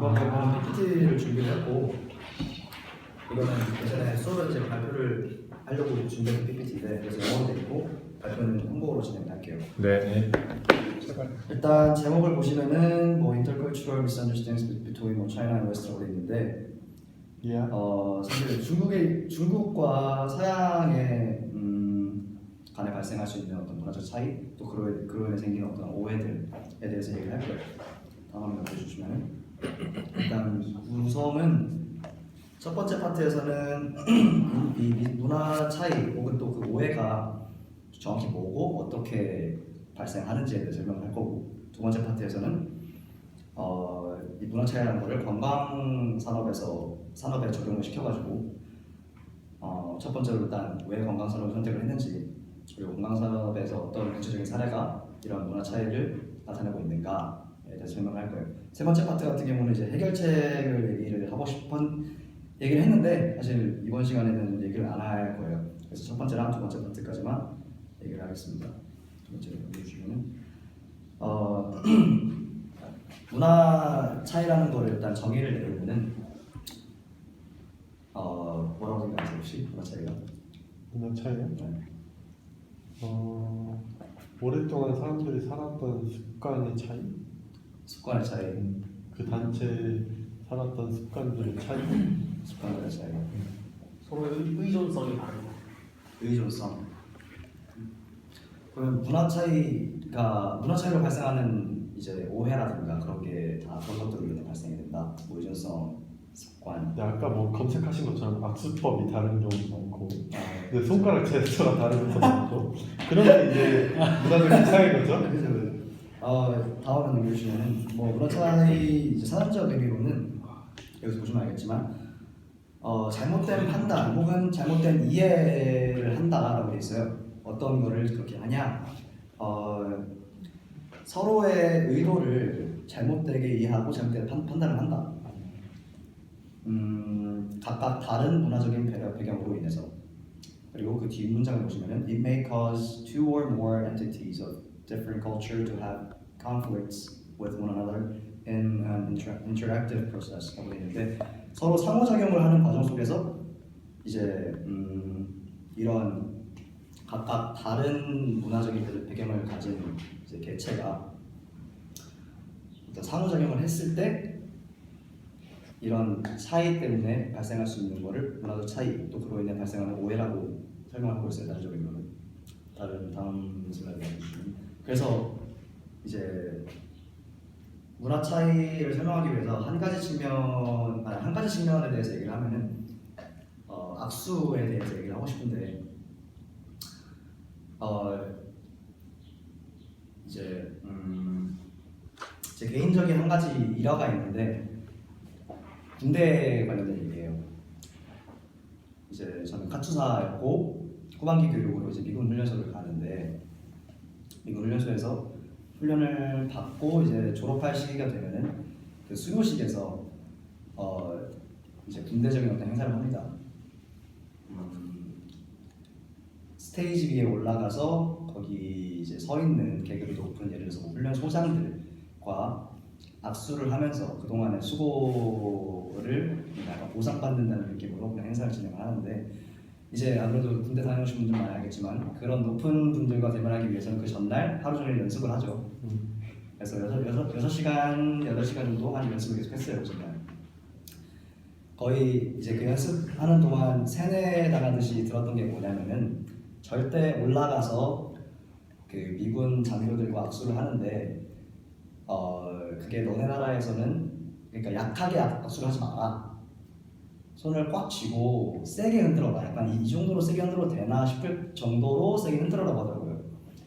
이번에 그런 PPT를 준비를 했고, 이거는 예전에 수업에 이제 발표를 하려고 준비한 PPT인데, 그래서 영어로 돼 있고 발표는 한국어로 진행할게요. 네. 일단 제목을 보시면은 뭐 intercultural misunderstandings between 뭐 China and West라고 돼 있는데, 사실 중국과 서양의 간에 발생할 수 있는 어떤 문화적 차이, 또 그로 인해 생기는 어떤 오해들에 대해서 얘기를 할 거예요. 다음 한번 보여주시면, 일단 우선은 첫 번째 파트에서는 이 문화 차이 혹은 또 그 오해가 정확히 뭐고 어떻게 발생하는지에 대해 설명을 할 거고, 두 번째 파트에서는 이 문화 차이라는 거를 관광 산업에 적용을 시켜가지고 첫 번째로 일단 왜 관광 산업을 선택을 했는지, 그리고 관광 산업에서 어떤 구체적인 사례가 이런 문화 차이를 나타내고 있는가에 대해서 설명을 할 거예요. 세 번째 파트 같은 경우는 이제 해결책을 얘기를 했는데, 사실 이번 시간에는 얘기를 안 할 거예요. 그래서 첫 번째랑 두 번째 파트까지만 얘기를 하겠습니다. 두 번째로 보여주시면은 문화 차이라는 거를 일단 정의를 내리면은 뭐라고 생각하세요 혹시? 문화 차이가? 문화 차이요? 네. 오랫동안 사람들이 살았던 습관의 차이? 습관의 차이. 그 단체에 살았던 습관들의 차이? 습관의 차이. 서로의 의존성이 다른 거. 의존성. 그러면 문화 차이로 발생하는 이제 오해라든가 그런 것들로 인해 발생이 된다. 뭐 의존성, 습관. 네, 아까 뭐 검색하신 것처럼 악수법이 다른 경우도 많고, 근데 손가락 제스처가 다른 것도 많고, 그런 게 이제 문화적인 차이인 거죠? 다음에 보시면은 뭐 문화 차이 이제 사전적 의미로는 여기서 보시면 알겠지만 잘못된 판단 혹은 잘못된 이해를 한다라고 돼 있어요. 어떤 거를 그렇게 하냐? 서로의 의도를 잘못되게 이해하고 잘못되게 판단을 한다. 각각 다른 문화적인 배경으로 인해서. 그리고 그 뒤 문장을 보시면은 it may cause two or more entities of different culture to have conflicts with one another in an interactive process 하고 있는데, 서로 상호작용을 하는 과정 속에서 이제 이런 각각 다른 문화적인 배경을 가진 이제 개체가 어떤 상호작용을 했을 때 이런 차이 때문에 발생할 수 있는 거를 문화적 차이, 또 그로 인해 발생하는 오해라고 설명하고 있어요. 단적으로는. 다음 슬라이드 보시면, 그래서 이제 문화 차이를 설명하기 위해서 한 가지 측면에 대해서 얘기를 하면은 악수에 대해서 얘기를 하고 싶은데, 이제 제 개인적인 한 가지 일화가 있는데, 군대 관련된 얘기예요. 이제 저는 카투사였고 후반기 교육으로 이제 미군 훈련소를 가는데, 미군 훈련소에서 훈련을 받고 이제 졸업할 시기가 되면은 그 수료식에서 이제 군대적인 어떤 행사를 합니다. 스테이지 위에 올라가서 거기 이제 서 있는 계급이 높은, 예를 들어서 뭐 훈련 소장들과 악수를 하면서 그동안의 수고를 약간 보상받는다는 느낌으로 그냥 행사를 진행하는데, 이제 아무래도 군대 다녀오신 분들 많이 알겠지만 그런 높은 분들과 대면하기 위해서는 그 전날 하루 종일 연습을 하죠. 그래서 6시간, 8시간 정도 한 연습을 계속 했어요. 정말 거의 이제 그 연습하는 동안 세뇌당하듯이 들었던 게 뭐냐면은, 절대 올라가서 그 미군 장교들과 악수를 하는데 그게 너네 나라에서는, 그러니까 약하게 악수를 하지 마라. 손을 꽉 쥐고 세게 흔들어봐. 약간 이 정도로 세게 흔들어도 되나 싶을 정도로 세게 흔들어라고 하더라고요.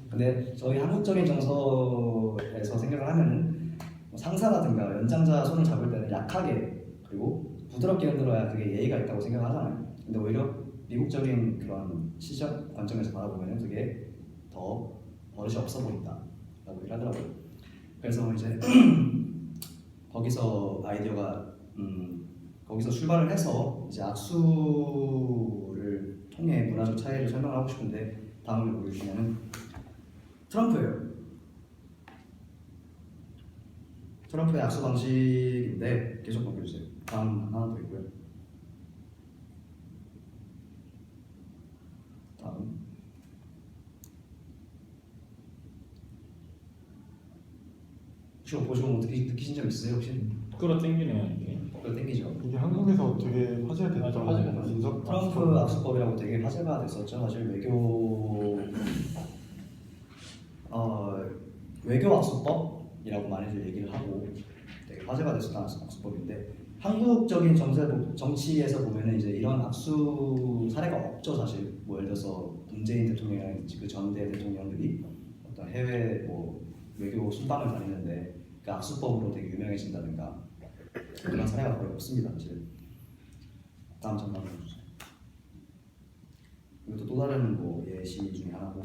근데 저희 한국적인 정서에서 생각을 하면은 상사라든가 연장자 손을 잡을 때는 약하게 그리고 부드럽게 흔들어야 그게 예의가 있다고 생각을 하잖아요. 근데 오히려 미국적인 그런 시적 관점에서 바라보면 그게 더 버릇이 없어 보인다라고 얘기를 하더라고요. 그래서 이제 거기서 아이디어가 거기서 출발을 해서 이제 악수를 통해 문화적 차이를 설명하고 싶은데, 다음에 보여주시면은 트럼프예요. 트럼프의 악수 방식인데 계속 넘겨주세요. 다음 하나 더 있고요. 다음. 혹시 보시고 뭐 느끼신 점 있으세요 혹시? 끌어당기네요 이게. 그거 땡기죠. 이게 한국에서 되게 화제가 맞아, 됐던 화제가 됐어요. 인석 트럼프 악수법이라고 되게 화제가 됐었죠. 사실 외교 악수법이라고 많이들 얘기를 하고 되게 화제가 됐었던 악수법인데 한국적인 정치에서 보면은 이제 이런 악수 사례가 없죠 사실. 뭐 예를 들어서 문재인 대통령이라든지 그 전대 대통령들이 어떤 해외 뭐 외교 순방을 다니는데 그 악수법으로 되게 유명해진다든가 그런 사례가 거의 없습니다 사실. 다음 장면 보여주세요. 이것도 또 다른 뭐 예시 중에 하나고.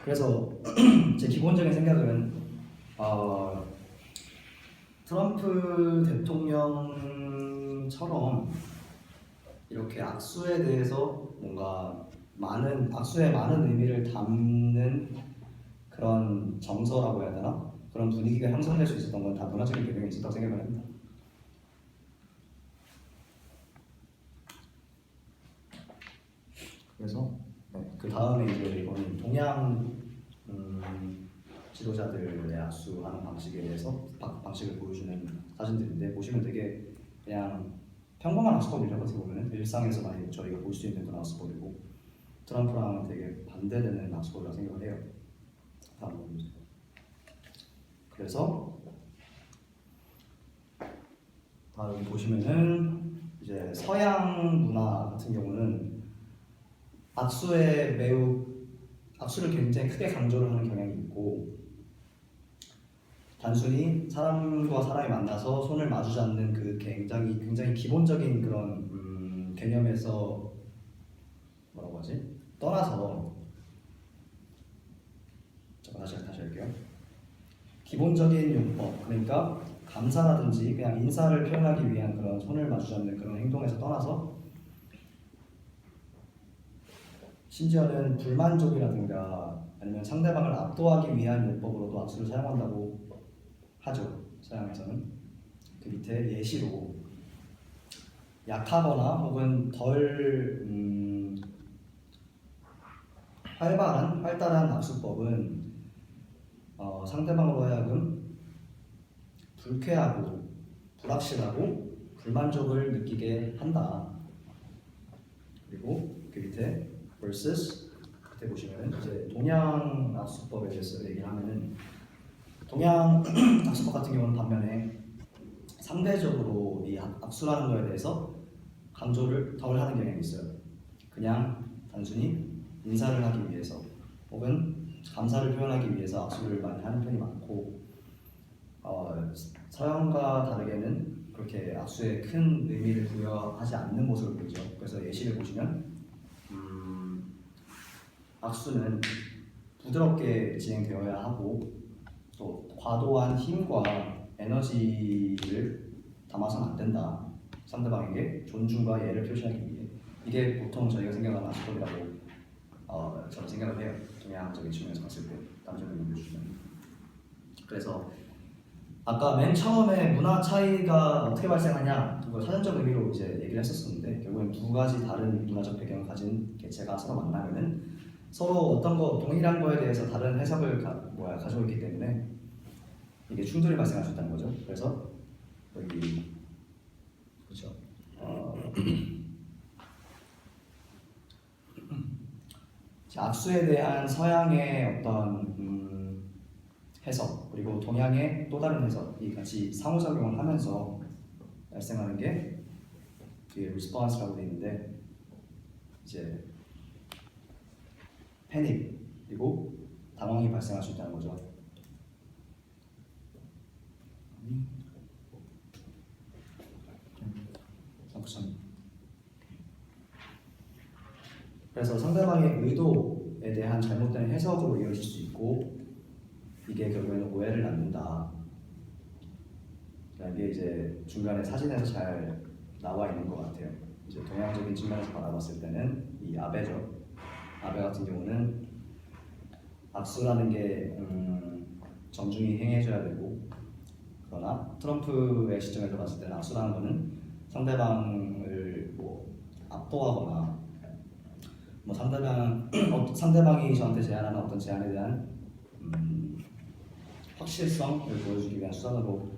그래서 제 기본적인 생각은 트럼프 대통령처럼 이렇게 악수에 대해서 뭔가 악수에 많은 의미를 담는 그런 정서라고 해야 되나? 그런 분위기가 형성될 수 있었던 건 다 문화적인 배경이 있었다고 생각을 합니다. 그래서 그 다음에 이제 이거는 동양 지도자들의 악수하는 방식에 대해서 방식을 보여주는 사진들인데 보시면 되게 그냥 평범한 악수법이라고 어떻게 보면 일상에서 많이 저희가 볼 수 있는 그런 악수법이고 트럼프랑은 되게 반대되는 악수법이라고 생각을 해요. 다음 보세요. 그래서 여기 보시면은 이제 서양 문화 같은 경우는 악수를 굉장히 크게 강조를 하는 경향이 있고 단순히 사람과 사람이 만나서 손을 마주 잡는 그 굉장히 기본적인 그런 개념에서 뭐라고 하지? 떠나서 다시 할게요. 기본적인 용법 그러니까 감사라든지 그냥 인사를 표현하기 위한 그런 손을 마주 잡는 그런 행동에서 떠나서 심지어는 불만족이라든가 아니면 상대방을 압도하기 위한 요법으로도 악수를 사용한다고 하죠. 서양에서는. 그 밑에 예시로 약하거나 혹은 덜 활달한 악수법은 상대방으로 하여금 불쾌하고 불확실하고 불만족을 느끼게 한다. 그리고 그 밑에 versus 밑에 보시면 이제 동양 악수법에 대해서 얘기를 하면은 동양 악수법 같은 경우는 반면에 상대적으로 이 악수라는 거에 대해서 강조를 덜 하는 경향이 있어요. 그냥 단순히 인사를 하기 위해서 혹은 감사를 표현하기 위해서 악수를 많이 하는 편이 많고 서양과 다르게는 그렇게 악수에 큰 의미를 부여하지 않는 모습을 보이죠. 그래서 예시를 보시면 악수는 부드럽게 진행되어야 하고 또 과도한 힘과 에너지를 담아서는 안 된다. 상대방에게 존중과 예를 표시하기 위해. 이게 보통 저희가 생각하는 악수법이라고 저는 생각을 해요. 동양적인 측면에서 봤을 때. 다음 점을 넘겨주시면. 그래서 아까 맨 처음에 문화 차이가 어떻게 발생하냐 그걸 사전적 의미로 이제 얘기를 했었었는데 결국엔 두 가지 다른 문화적 배경을 가진 개체가 서로 만나면은 서로 어떤 거 동일한 거에 대해서 다른 해석을 가지고 있기 때문에 이게 충돌이 발생할 수 있다는 거죠. 그래서 여기 그렇죠. 악수에 대한 서양의 어떤 해석 그리고 동양의 또 다른 해석이 같이 상호작용을 하면서 발생하는 게 뒤에 response라고 되어 있는데 이제 패닉 그리고 당황이 발생할 수 있다는 거죠. 그래서 상대방의 의도에 대한 잘못된 해석으로 이어질 수 있고 이게 결국에는 오해를 낳는다. 이게 이제 중간에 사진에서 잘 나와 있는 것 같아요. 이제 동양적인 측면에서 바라봤을 때는 이 아베죠. 아베 같은 경우는 악수라는 게 정중히 행해줘야 되고, 그러나 트럼프의 시점에서 봤을 때는 악수라는 거는 상대방을 뭐 압도하거나 뭐 상대방이 저한테 제안하는 어떤 제안에 대한 확실성을 보여주기 위한 수단으로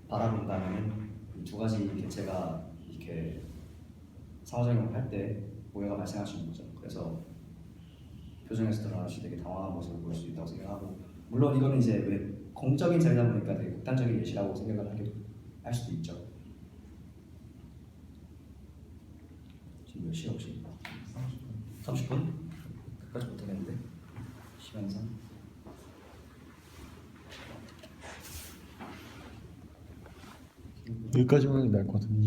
바라본다면 이 두 가지 개체가 이렇게 상호작용을 할 때 오해가 발생할 수 있는 거죠. 그래서 표정에서 드러나시 되게 당황한 모습을 볼 수 있다고 생각하고, 물론 이거는 이제 왜 공적인 자리다 보니까 되게 극단적인 예시라고 생각을 할 수도 있죠. 지금 몇 시야 혹시? 30분? 끝까지 못하겠는데? 시간상? 여기까지만 하는 게 나을 것 같은데.